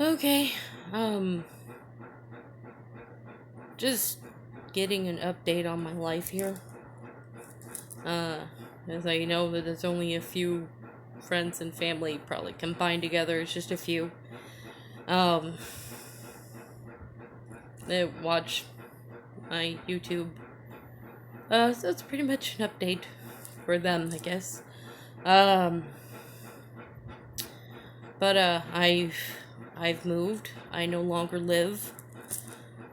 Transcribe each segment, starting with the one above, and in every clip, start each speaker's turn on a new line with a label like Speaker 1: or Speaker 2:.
Speaker 1: Okay, um, just getting an update on my life here. Uh, as I know that there's only a few friends and family probably combined together, it's just a few. Um, that watch my YouTube. So it's pretty much an update for them, I guess. Um, but I've moved. I no longer live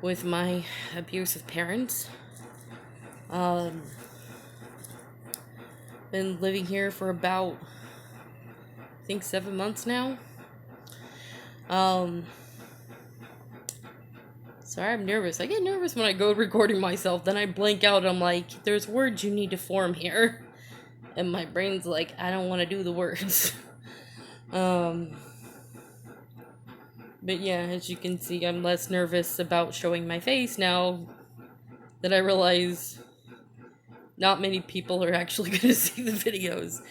Speaker 1: with my abusive parents. Um, been living here for about, I think, 7 months now. Um, sorry, I'm nervous. I get nervous when I go recording myself, then I blank out. I'm like, there's words you need to form here. And my brain's like, I don't want to do the words. um, but yeah, as you can see, I'm less nervous about showing my face now that I realize not many people are actually going to see the videos.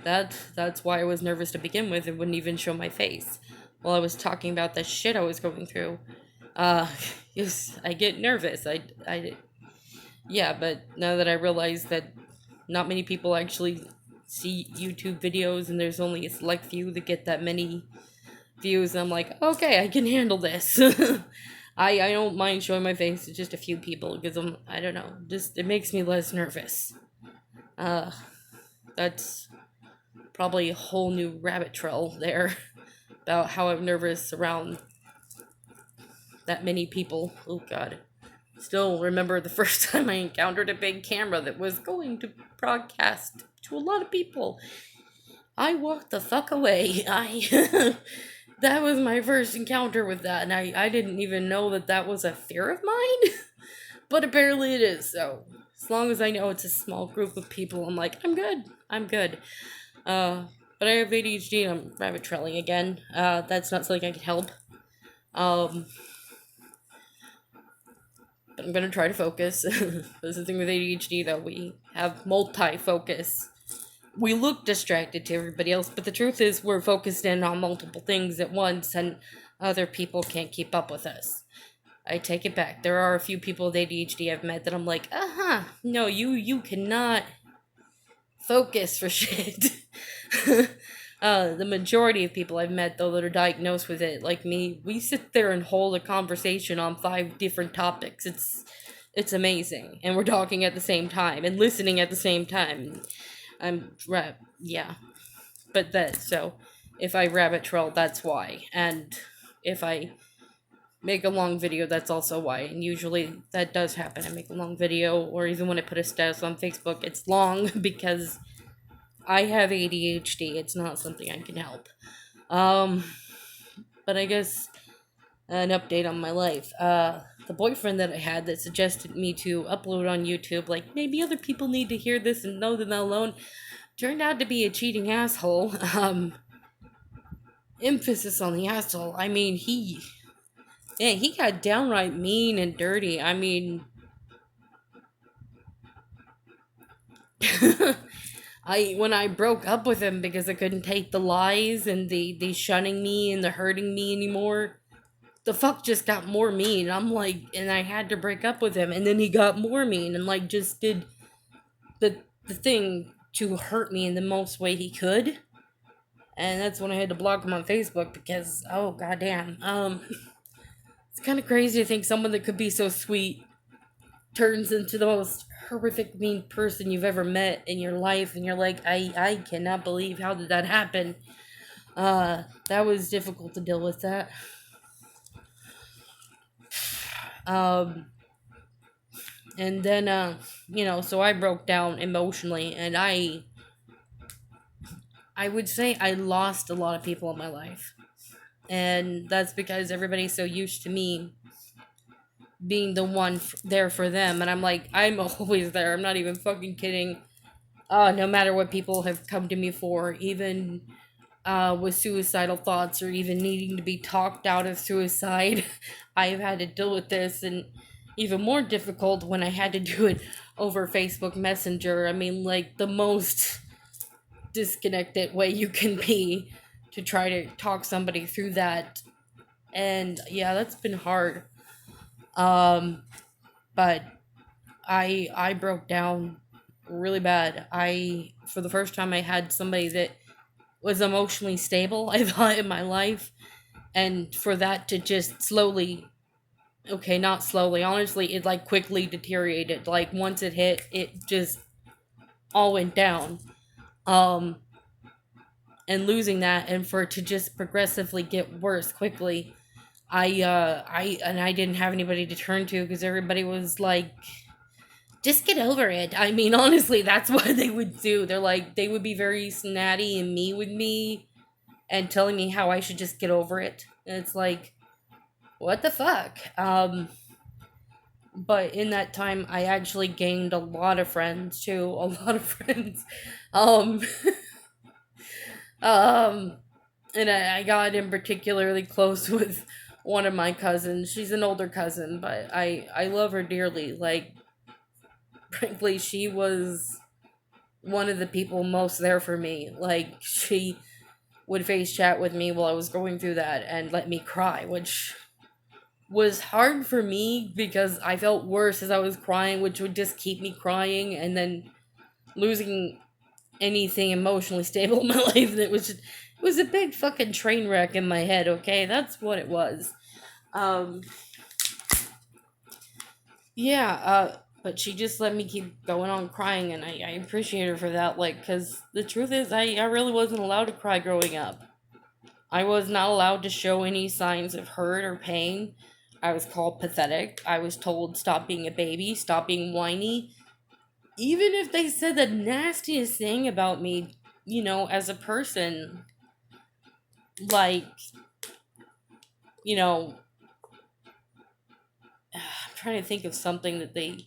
Speaker 1: That's why I was nervous to begin with. It wouldn't even show my face while I was talking about the shit I was going through. Uh, yes, I get nervous. Yeah, but now that I realize that not many people actually see YouTube videos and there's only a select few that get that many views, I'm like, okay, I can handle this. I don't mind showing my face to just a few people because I don't know, just it makes me less nervous. Uh, that's probably a whole new rabbit trail there about how I'm nervous around that many people. Oh god. Still remember the first time I encountered a big camera that was going to broadcast to a lot of people. I walked the fuck away. I that was my first encounter with that, and I didn't even know that that was a fear of mine. But apparently it is. So as long as I know it's a small group of people, I'm like, I'm good. I'm good. Uh, but I have ADHD and I'm rabbit trailing again. That's not something I can help. Um, but I'm gonna try to focus. That's the thing with ADHD, though. We have multi-focus. We look distracted to everybody else, but the truth is we're focused in on multiple things at once, and other people can't keep up with us. I take it back. There are a few people with ADHD I've met that I'm like, no, you cannot focus for shit. The majority of people I've met, though, that are diagnosed with it, like me, we sit there and hold a conversation on 5 different topics. It's amazing, and we're talking at the same time and listening at the same time. Yeah, but that so if I rabbit trail, that's why, and if I make a long video, that's also why. And usually that does happen. I make a long video, or even when I put a status on Facebook, it's long because I have ADHD. It's not something I can help. Um, but I guess an update on my life. The boyfriend that I had that suggested me to upload on YouTube, like maybe other people need to hear this and know they're not alone, turned out to be a cheating asshole. Emphasis on the asshole. I mean, he got downright mean and dirty. I mean, when I broke up with him because I couldn't take the lies and the shunning me and the hurting me anymore, the fuck just got more mean. I'm like, and I had to break up with him, and then he got more mean and like just did the thing to hurt me in the most way he could. And that's when I had to block him on Facebook because, oh goddamn, it's kind of crazy to think someone that could be so sweet turns into the most horrific mean person you've ever met in your life, and you're like, I cannot believe how did that happen. That was difficult to deal with that. Um, and then so I broke down emotionally, and I would say I lost a lot of people in my life. And that's because everybody's so used to me being the one there for them, and I'm like, I'm always there. I'm not even fucking kidding. No matter what people have come to me for, even with suicidal thoughts or even needing to be talked out of suicide, I've had to deal with this, and even more difficult when I had to do it over Facebook Messenger. I mean, like, the most disconnected way you can be to try to talk somebody through that And yeah, that's been hard. Um, but I broke down really bad. I For the first time I had somebody that was emotionally stable, I thought, in my life, and for that to just slowly, okay, not slowly, honestly, it like quickly deteriorated. Like once it hit, it just all went down. Um and losing that, and for it to just progressively get worse quickly, I didn't have anybody to turn to because everybody was like, just get over it. I mean, honestly, that's what they would do. They're like, they would be very snatty and me with me and telling me how I should just get over it. And it's like, what the fuck? But in that time, I actually gained a lot of friends too. A lot of friends. Um, um, and I got in particularly close with one of my cousins. She's an older cousin, but I love her dearly. Like, frankly, she was one of the people most there for me. Like, she would face chat with me while I was going through that and let me cry, which was hard for me because I felt worse as I was crying, which would just keep me crying, and then losing anything emotionally stable in my life. And it was a big fucking train wreck in my head. Okay, that's what it was. Um, yeah. But she just let me keep going on crying, and I appreciate her for that. Like, cause the truth is, I really wasn't allowed to cry growing up. I was not allowed to show any signs of hurt or pain. I was called pathetic. I was told stop being a baby, stop being whiny. Even if they said the nastiest thing about me, as a person, like, you know, I'm trying to think of something that they,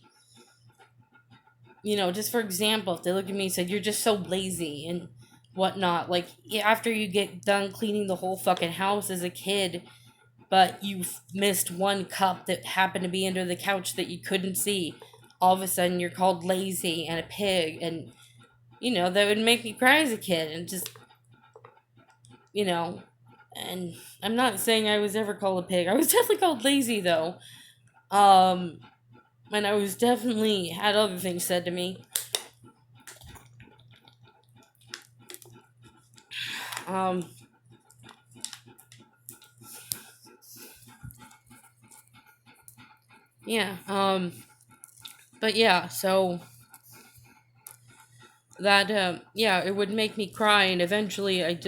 Speaker 1: just for example, if they look at me and said, you're just so lazy and whatnot, like, after you get done cleaning the whole fucking house as a kid, but you missed one cup that happened to be under the couch that you couldn't see, all of a sudden you're called lazy and a pig, and that would make me cry as a kid, and just you know and I'm not saying I was ever called a pig. I was definitely called lazy though. um and I was definitely had other things said to me. um yeah. But yeah, so that yeah, it would make me cry, and eventually it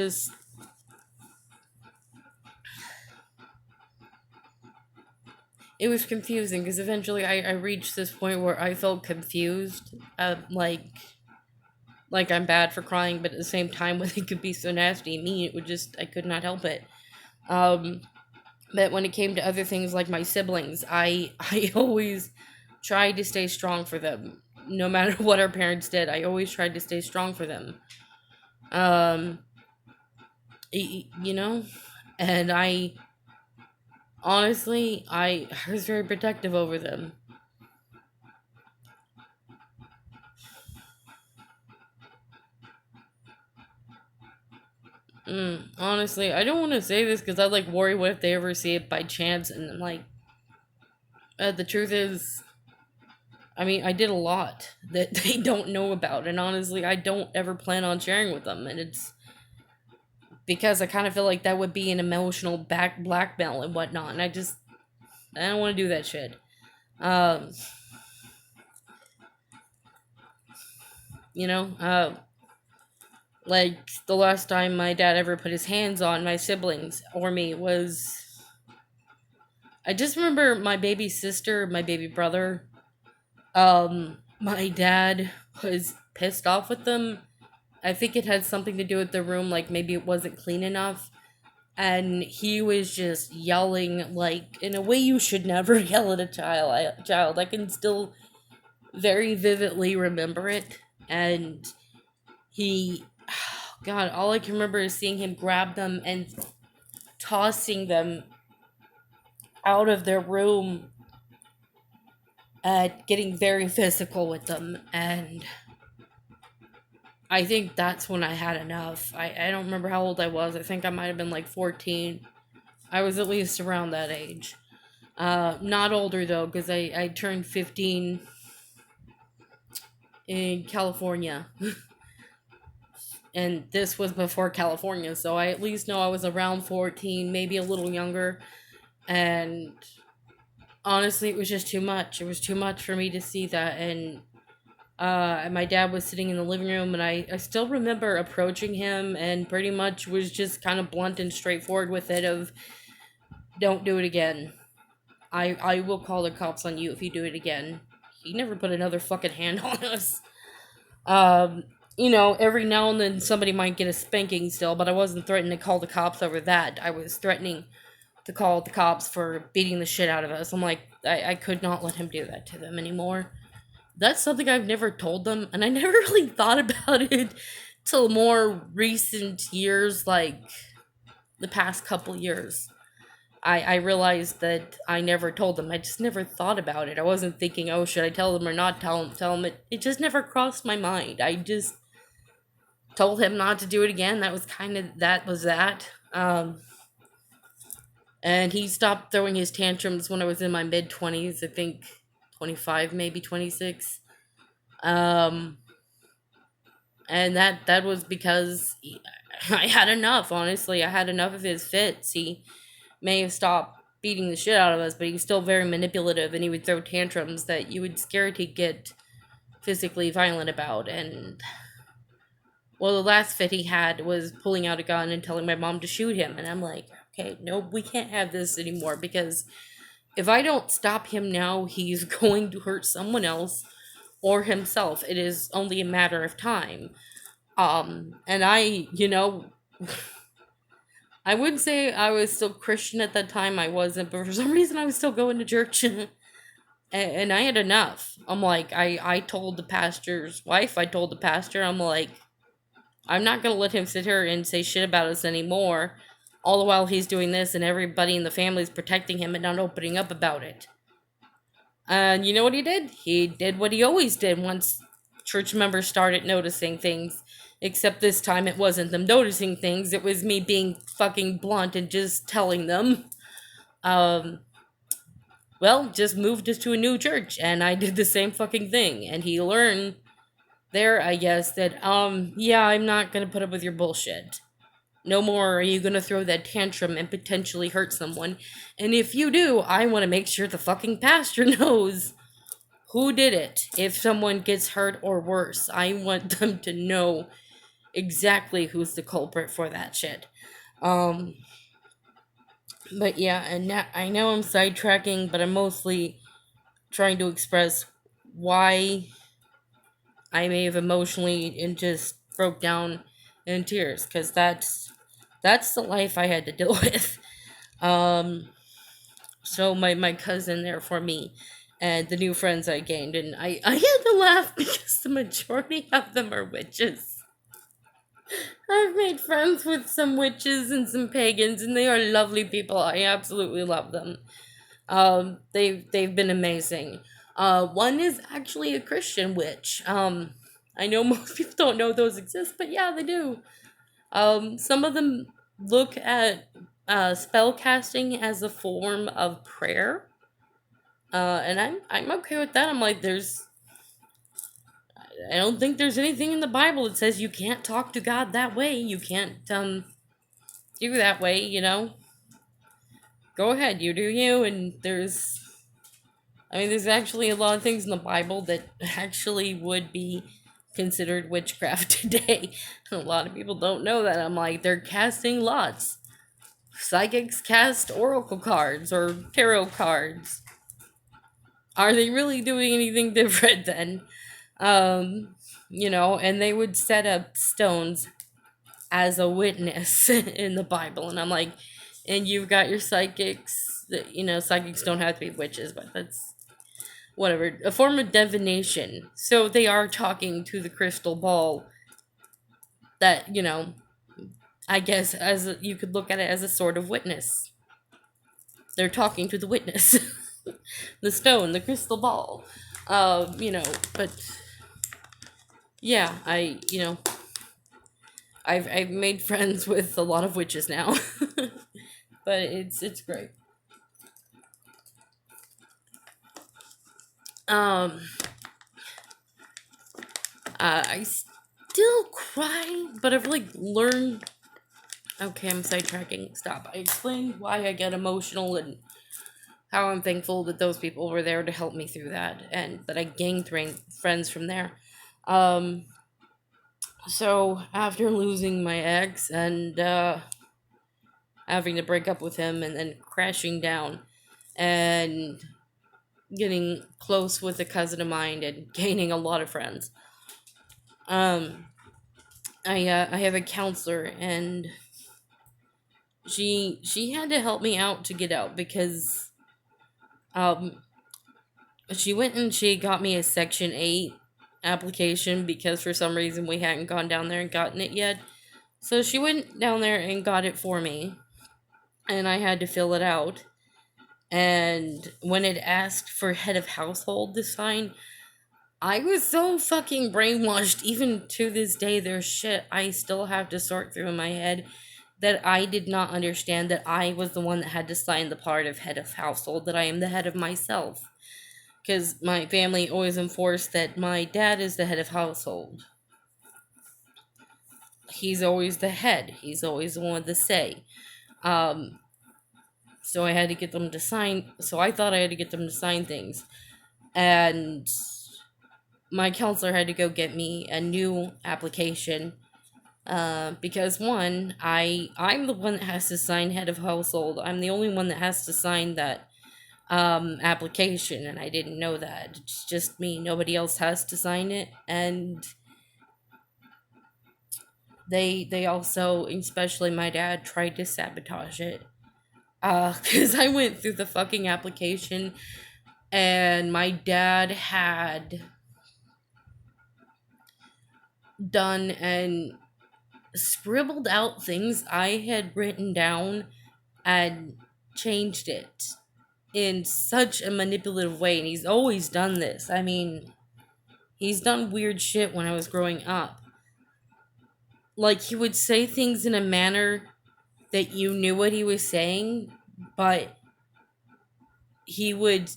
Speaker 1: was confusing because eventually I reached this point where I felt confused, like I'm bad for crying, but at the same time, when it could be so nasty and mean, I could not help it. Um, but when it came to other things like my siblings, I always tried to stay strong for them. No matter what our parents did, I always tried to stay strong for them. Um, you know, and I was very protective over them. Honestly, I don't want to say this because I like worry what if they ever see it by chance, and like, the truth is, I mean, I did a lot that they don't know about, and honestly, I don't ever plan on sharing with them, and it's because I kind of feel like that would be an emotional blackmail and whatnot, and I don't want to do that shit. Um, you know, like the last time my dad ever put his hands on my siblings or me was, I just remember my baby sister, my baby brother. My dad was pissed off with them. I think it had something to do with the room, like maybe it wasn't clean enough. And he was just yelling, like, in a way you should never yell at a child. I can still very vividly remember it. And he, God, all I can remember is seeing him grab them and tossing them out of their room, getting very physical with them. And I think that's when I had enough. I don't remember how old I was. I think I might have been like 14. I was at least around that age. Not older though, because I turned 15 in California. And this was before California, so I at least know I was around 14, maybe a little younger. And honestly, it was just too much. It was too much for me to see that. And my dad was sitting in the living room, and I still remember approaching him and pretty much was just kind of blunt and straightforward with it of, don't do it again. I will call the cops on you if you do it again. He never put another fucking hand on us. Every now and then somebody might get a spanking still, but I wasn't threatening to call the cops over that. I was threatening to call the cops for beating the shit out of us. I'm like, I could not let him do that to them anymore. That's something I've never told them, and I never really thought about it till more recent years, like the past couple years. I realized that I never told them. I just never thought about it. I wasn't thinking, oh, should I tell them or not tell them? It just never crossed my mind. I just told him not to do it again. That was that. And he stopped throwing his tantrums when I was in my mid-20s, I think 25, maybe 26. And that was because I had enough, honestly. I had enough of his fits. He may have stopped beating the shit out of us, but he was still very manipulative, and he would throw tantrums that you would scare to get physically violent about. And well, the last fit he had was pulling out a gun and telling my mom to shoot him, and I'm like, okay, no, we can't have this anymore, because if I don't stop him now, he's going to hurt someone else or himself. It is only a matter of time. And I wouldn't say I was still Christian at that time. I wasn't, but for some reason I was still going to church. And I had enough. I'm like, I told the pastor's wife, I told the pastor, I'm like, I'm not going to let him sit here and say shit about us anymore, all the while he's doing this and everybody in the family is protecting him and not opening up about it. And you know what he did? He did what he always did once church members started noticing things. Except this time it wasn't them noticing things, it was me being fucking blunt and just telling them. Just moved us to a new church, and I did the same fucking thing. And he learned there, I guess, that, yeah, I'm not gonna put up with your bullshit. No more are you gonna throw that tantrum and potentially hurt someone. And if you do, I want to make sure the fucking pastor knows who did it. If someone gets hurt or worse, I want them to know exactly who's the culprit for that shit. But yeah, and now, I know I'm sidetracking, but I'm mostly trying to express why I may have emotionally and just broke down in tears, because that's the life I had to deal with. So my cousin there for me, and the new friends I gained, and I had to laugh because the majority of them are witches. I've made friends with some witches and some pagans, and they are lovely people. I absolutely love them. They've been amazing. One is actually a Christian witch. I know most people don't know those exist, but yeah, they do. Some of them look at spell casting as a form of prayer. And I'm okay with that. I'm like, I don't think there's anything in the Bible that says you can't talk to God that way. You can't do that way, Go ahead, you do you. And there's actually a lot of things in the Bible that actually would be considered witchcraft today. A lot of people don't know that. I'm like, they're casting lots. Psychics cast oracle cards or tarot cards. Are they really doing anything different then? And they would set up stones as a witness in the Bible. And I'm like, and you've got your psychics, psychics don't have to be witches, but that's whatever, a form of divination. So they are talking to the crystal ball that, I guess you could look at it as a sort of witness. They're talking to the witness. The stone, the crystal ball. But yeah, I've made friends with a lot of witches now. but it's great. Um, I still cry, but I've like learned. Okay, I'm sidetracking. Stop. I explained why I get emotional and how I'm thankful that those people were there to help me through that, and that I gained friends from there. Um, so after losing my ex and having to break up with him and then crashing down and getting close with a cousin of mine and gaining a lot of friends, um, I have a counselor, and she had to help me out to get out because um she went and she got me a Section 8 application because for some reason we hadn't gone down there and gotten it yet. So she went down there and got it for me, and I had to fill it out. And when it asked for head of household to sign, I was so fucking brainwashed. Even to this day, there's shit I still have to sort through in my head that I did not understand that I was the one that had to sign the part of head of household, that I am the head of myself. Because my family always enforced that my dad is the head of household. He's always the head. He's always the one with the say. Um, so I had to get them to sign. So I thought I had to get them to sign things, and my counselor had to go get me a new application. Because one, I'm the one that has to sign head of household. I'm the only one that has to sign that application, and I didn't know that. It's just me. Nobody else has to sign it, and they also, especially my dad, tried to sabotage it. Because I went through the fucking application, and my dad had done and scribbled out things I had written down and changed it in such a manipulative way, and he's always done this. I mean, he's done weird shit when I was growing up. Like, he would say things in a manner that you knew what he was saying, but he would,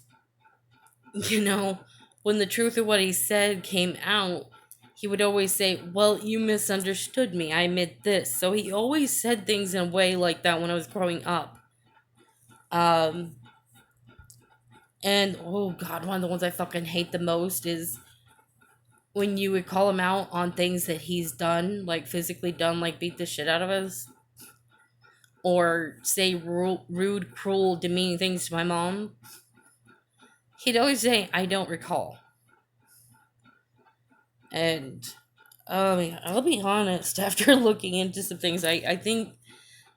Speaker 1: you know, when the truth of what he said came out, he would always say, "Well, you misunderstood me. I meant this." So he always said things in a way like that when I was growing up. Um, and oh god, one of the ones I fucking hate the most is when you would call him out on things that he's done, like physically done, like beat the shit out of us, or say rude, cruel, demeaning things to my mom. He'd always say, "I don't recall." And I'll be honest, after looking into some things, I think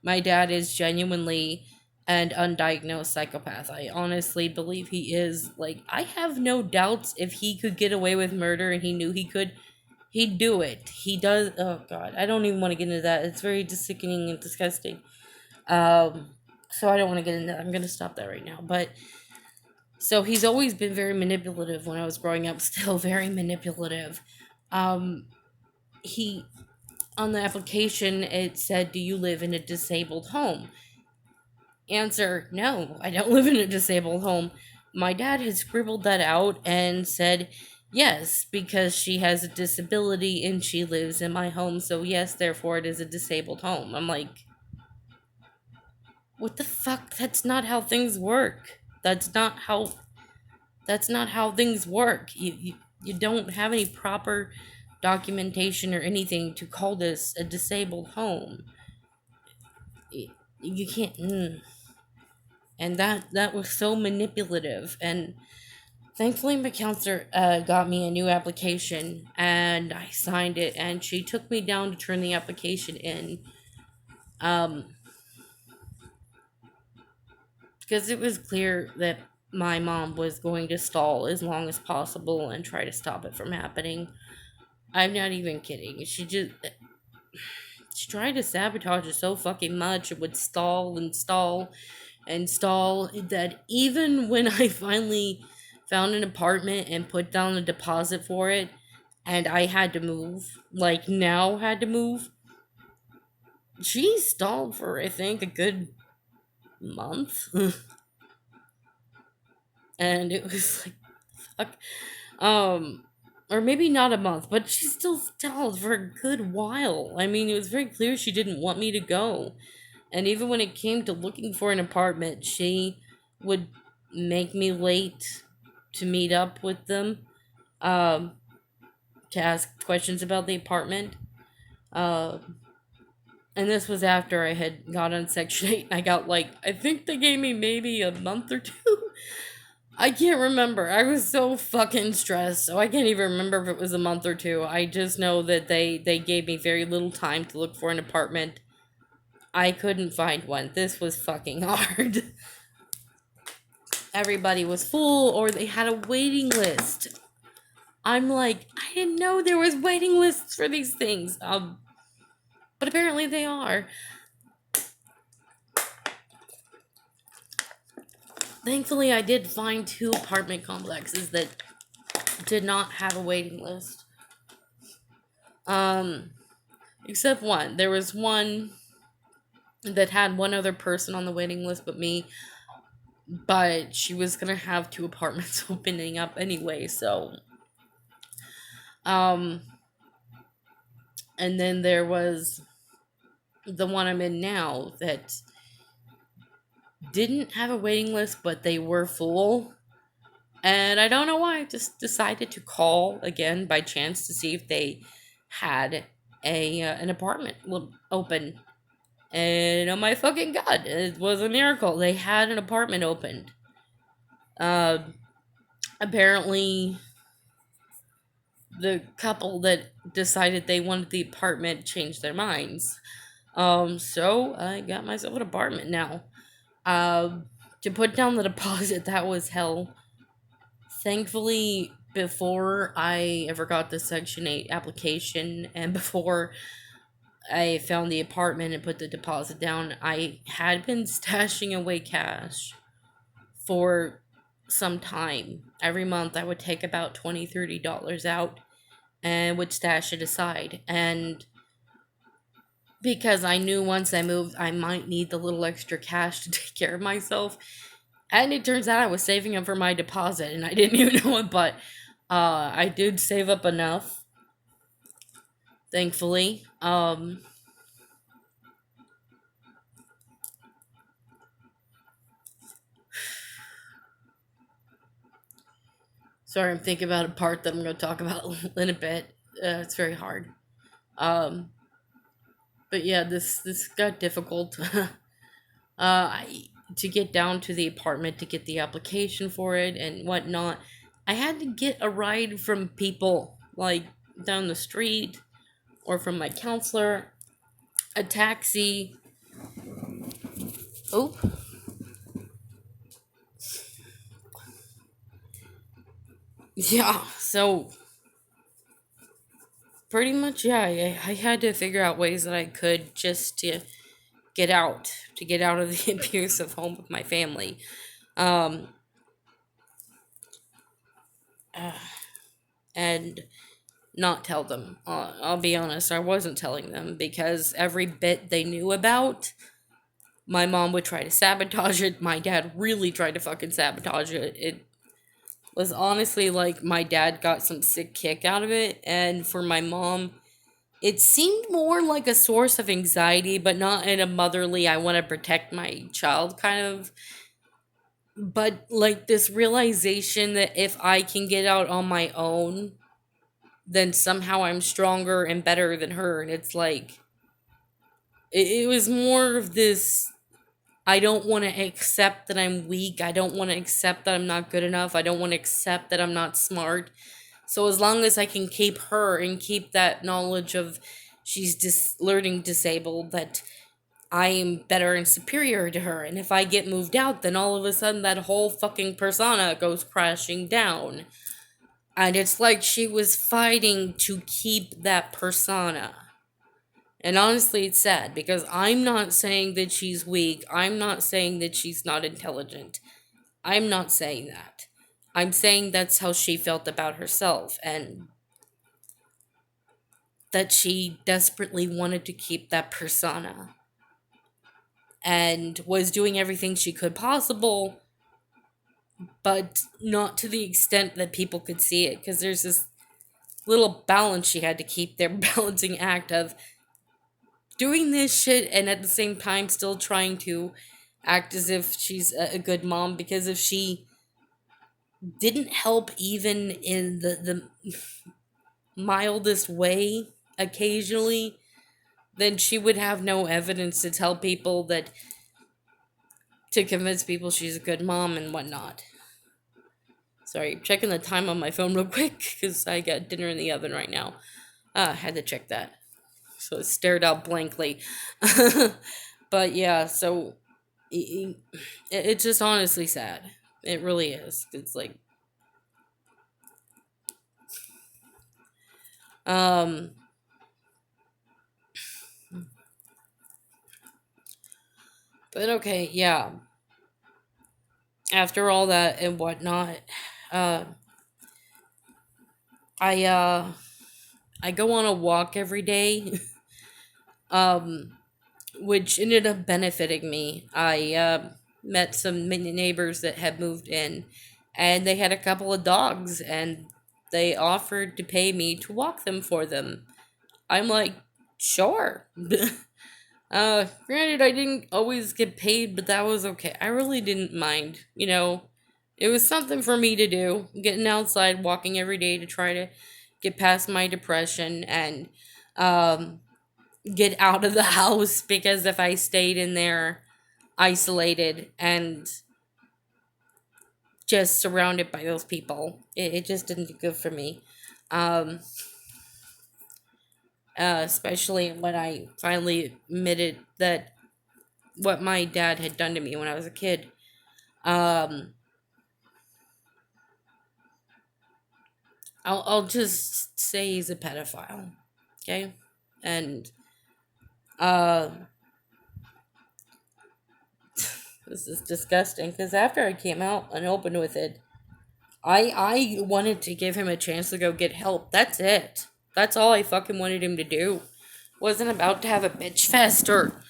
Speaker 1: my dad is genuinely an undiagnosed psychopath. I honestly believe he is. Like, I have no doubts if he could get away with murder and he knew he could, he'd do it. He does. Oh, God. I don't even want to get into that. It's very sickening and disgusting. So I don't want to get into that. I'm going to stop that right now. But, so he's always been very manipulative when I was growing up, still very manipulative. Um, he on the application it said, "Do you live in a disabled home?" Answer: no, I don't live in a disabled home. My dad had scribbled that out and said, "Yes, because she has a disability and she lives in my home, so yes, therefore it is a disabled home." I'm like, what the fuck? That's not how things work. That's not how things work. You don't have any proper documentation or anything to call this a disabled home. You can't. And that was so manipulative. And thankfully, my counselor got me a new application, and I signed it. And she took me down to turn the application in, because it was clear that my mom was going to stall as long as possible and try to stop it from happening. I'm not even kidding. She tried to sabotage it so fucking much. It would stall and stall and stall that even when I finally found an apartment and put down a deposit for it, and I had to move, like now had to move, she stalled for I think a good month. And it was like, fuck. Or maybe not a month, but she still stalled for a good while. I mean, it was very clear she didn't want me to go. And even when it came to looking for an apartment, she would make me late to meet up with them, um, to ask questions about the apartment. Uh, and this was after I had got on Section 8, and I got like, I think they gave me maybe a month or two. I can't remember. I was so fucking stressed, so I can't even remember if it was a month or two. I just know that they gave me very little time to look for an apartment. I couldn't find one. This was fucking hard. Everybody was full, or they had a waiting list. I'm like, I didn't know there was waiting lists for these things. But apparently they are. Thankfully, I did find 2 apartment complexes that did not have a waiting list. Except one. There was one that had one other person on the waiting list but me, but she was gonna have 2 apartments opening up anyway, so. And then there was the one I'm in now that didn't have a waiting list, but they were full. And I don't know why, I just decided to call again by chance to see if they had an apartment open. And oh my fucking god, it was a miracle. They had an apartment opened. Apparently, the couple that decided they wanted the apartment changed their minds. So I got myself an apartment now. To put down the deposit, that was hell. Thankfully, before I ever got the Section 8 application and before I found the apartment and put the deposit down, I had been stashing away cash for some time. Every month I would take about $20-$30 out and would stash it aside. And because I knew once I moved, I might need the little extra cash to take care of myself. And it turns out I was saving up for my deposit, and I didn't even know it, but I did save up enough, thankfully. Sorry, I'm thinking about a part that I'm going to talk about in a bit. It's very hard. But yeah, this got difficult. To get down to the apartment to get the application for it and whatnot, I had to get a ride from people, like down the street or from my counselor, a taxi. Oh. Yeah, so pretty much, yeah, I had to figure out ways that I could just to get out, of the abusive home with my family. Um, and not tell them. I'll be honest, I wasn't telling them because every bit they knew about, my mom would try to sabotage it. My dad really tried to fucking sabotage it. It was honestly like my dad got some sick kick out of it, and for my mom, it seemed more like a source of anxiety, but not in a motherly, I want to protect my child kind of, but like this realization that if I can get out on my own, then somehow I'm stronger and better than her. And it's like, it was more of this, I don't want to accept that I'm weak. I don't want to accept that I'm not good enough. I don't want to accept that I'm not smart. So as long as I can keep her and keep that knowledge of she's learning disabled, that I am better and superior to her. And if I get moved out, then all of a sudden that whole fucking persona goes crashing down. And it's like she was fighting to keep that persona. And honestly, it's sad because I'm not saying that she's weak. I'm not saying that she's not intelligent. I'm not saying that. I'm saying that's how she felt about herself and that she desperately wanted to keep that persona. and was doing everything she could possible, but not to the extent that people could see it, because there's this little balance she had to keep there, balancing act of doing this shit and at the same time still trying to act as if she's a good mom, because if she didn't help even in the mildest way occasionally, then she would have no evidence to tell people that, to convince people she's a good mom and whatnot. Sorry, checking the time on my phone real quick because I got dinner in the oven right now. Had to check that. So it stared out blankly. But yeah, so it's just honestly sad. It really is. It's like, um, but okay, yeah. After all that and whatnot, uh, I uh, I go on a walk every day, um, which ended up benefiting me. I met some neighbors that had moved in, and they had a couple of dogs, and they offered to pay me to walk them for them. I'm like, sure. Granted, I didn't always get paid, but that was okay. I really didn't mind. It was something for me to do. Getting outside, walking every day to try to get past my depression and um, get out of the house, because if I stayed in there isolated and just surrounded by those people, it just didn't do good for me. Um, Especially when I finally admitted that what my dad had done to me when I was a kid. Um, I'll just say he's a pedophile, okay? And uh, this is disgusting because after I came out and opened with it, I wanted to give him a chance to go get help. That's it. That's all I fucking wanted him to do. Wasn't about to have a bitch fest or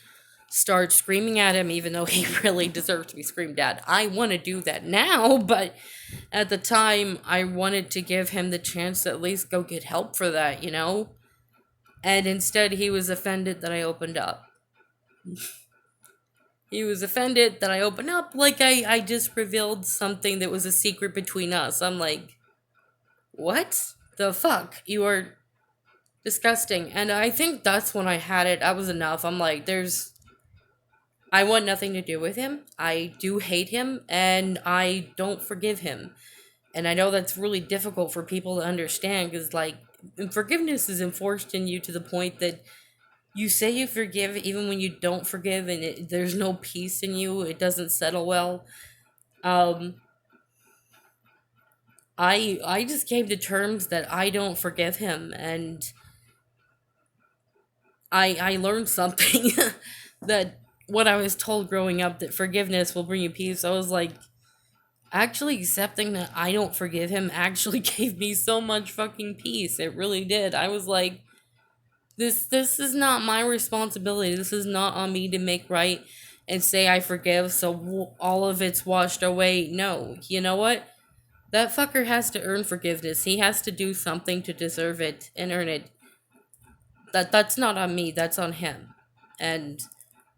Speaker 1: start screaming at him, even though he really deserved to be screamed at. I want to do that now, but at the time, I wanted to give him the chance to at least go get help for that, you know? And instead, he was offended that I opened up. He was offended that I opened up like I just revealed something that was a secret between us. I'm like, what the fuck? You are disgusting. And I think that's when I had it. I was enough. I'm like, I want nothing to do with him. I do hate him and I don't forgive him. And I know that's really difficult for people to understand because, like, forgiveness is enforced in you to the point that you say you forgive even when you don't forgive and there's no peace in you. It doesn't settle well. Um, I just came to terms that I don't forgive him, and I learned something that what I was told growing up, that forgiveness will bring you peace. I was like, actually accepting that I don't forgive him actually gave me so much fucking peace. It really did. I was like, this is not my responsibility. This is not on me to make right and say I forgive so all of it's washed away. No, you know what? That fucker has to earn forgiveness. He has to do something to deserve it and earn it. That's not on me. That's on him. And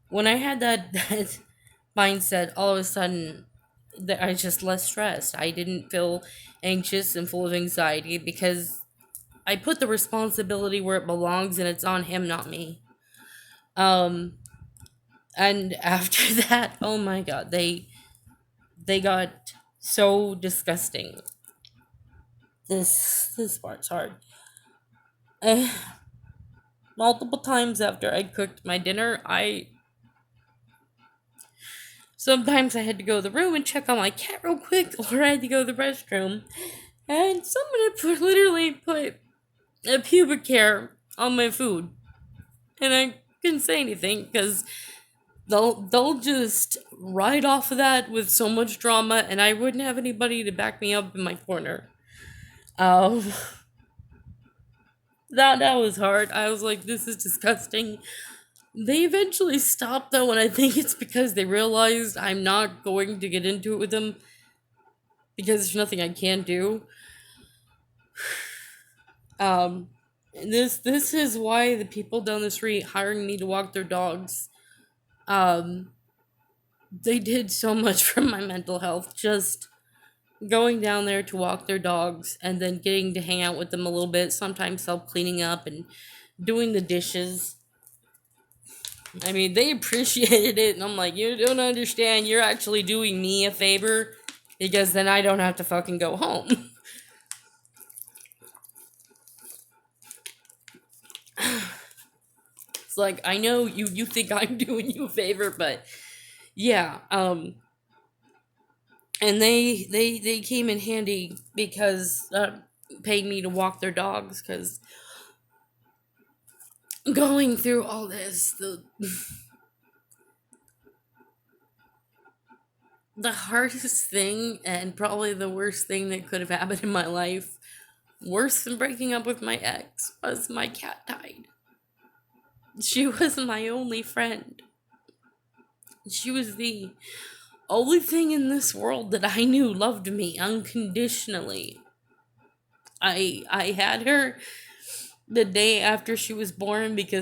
Speaker 1: when I had that mindset, all of a sudden, that I was just less stressed. I didn't feel anxious and full of anxiety because I put the responsibility where it belongs, and it's on him, not me. Um, and after that, oh my god, they got so disgusting. This part's hard. Uh, Multiple times after I cooked my dinner, I sometimes I had to go to the room and check on my cat real quick, or I had to go to the restroom, and someone had literally put a pubic hair on my food, and I couldn't say anything because they'll just ride off of that with so much drama, and I wouldn't have anybody to back me up in my corner. Um, that was hard. I was like, this is disgusting. They eventually stopped though, and I think it's because they realized I'm not going to get into it with them because there's nothing I can do. Um, this is why the people down the street hiring me to walk their dogs, um, they did so much for my mental health. Just going down there to walk their dogs and then getting to hang out with them a little bit, sometimes help cleaning up and doing the dishes. I mean, they appreciated it, and I'm like, you don't understand. You're actually doing me a favor because then I don't have to fucking go home. It's like, I know you think I'm doing you a favor, but yeah, and they came in handy because paid me to walk their dogs because going through all this, the hardest thing and probably the worst thing that could have happened in my life, worse than breaking up with my ex, was my cat died. She was my only friend. She was the only thing in this world that I knew loved me unconditionally. I had her the day after she was born because